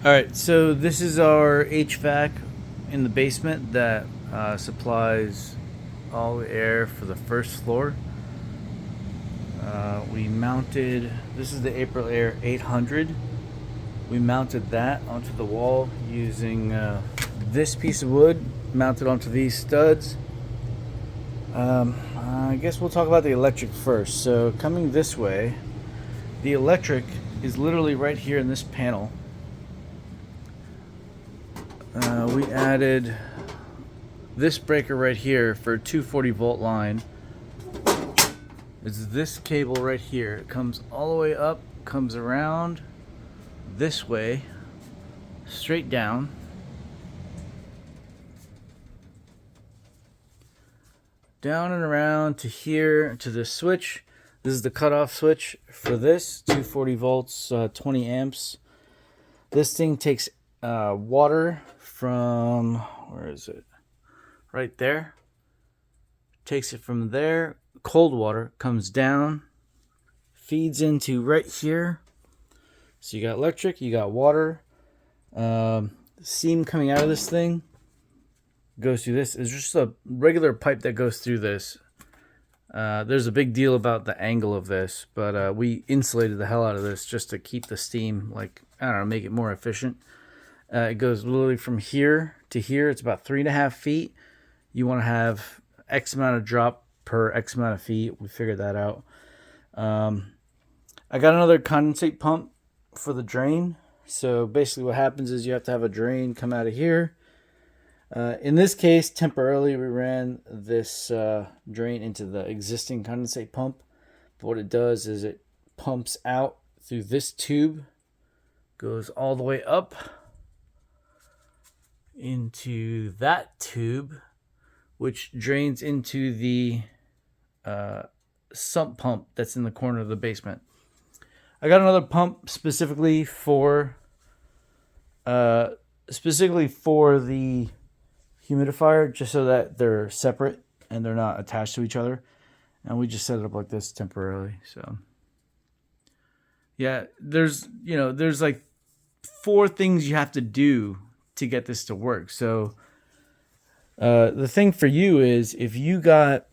All right, so this is our HVAC in the basement that supplies all the air for the first floor. We mounted, this is the AprilAire 800. We mounted that onto the wall using this piece of wood mounted onto these studs. I guess we'll talk about the electric first. So coming this way, the electric is literally right here in this panel. We added this breaker right here for a 240 volt line. It's this cable right here. It comes all the way up, comes around this way, straight down. Down and around to here, to the switch. This is the cutoff switch for this, 240 volts, 20 amps. This thing takes water from, where is it? Right there. Takes it from there, cold water, comes down, feeds into right here. So you got electric, you got water. Steam coming out of this thing goes through this. It's just a regular pipe that goes through this. There's a big deal about the angle of this, but we insulated the hell out of this just to keep the steam, like, I don't know, make it more efficient. It goes literally from here to here. It's about 3.5 feet. You want to have X amount of drop per X amount of feet. We figured that out. I got another condensate pump for the drain. So basically what happens is you have to have a drain come out of here. In this case, temporarily we ran this drain into the existing condensate pump. But what it does is it pumps out through this tube, goes all the way up into that tube, which drains into the sump pump that's in the corner of the basement. I got another pump specifically for the humidifier, just so that they're separate and they're not attached to each other. And we just set it up like this temporarily. So yeah, there's like 4 things you have to do to get this to work. So the thing for you is if you got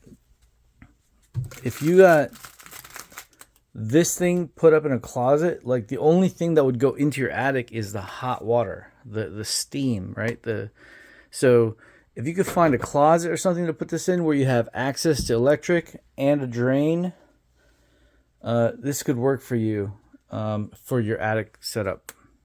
this thing put up in a closet, like the only thing that would go into your attic is the hot water, the steam, right? So if you could find a closet or something to put this in where you have access to electric and a drain, this could work for you for your attic setup.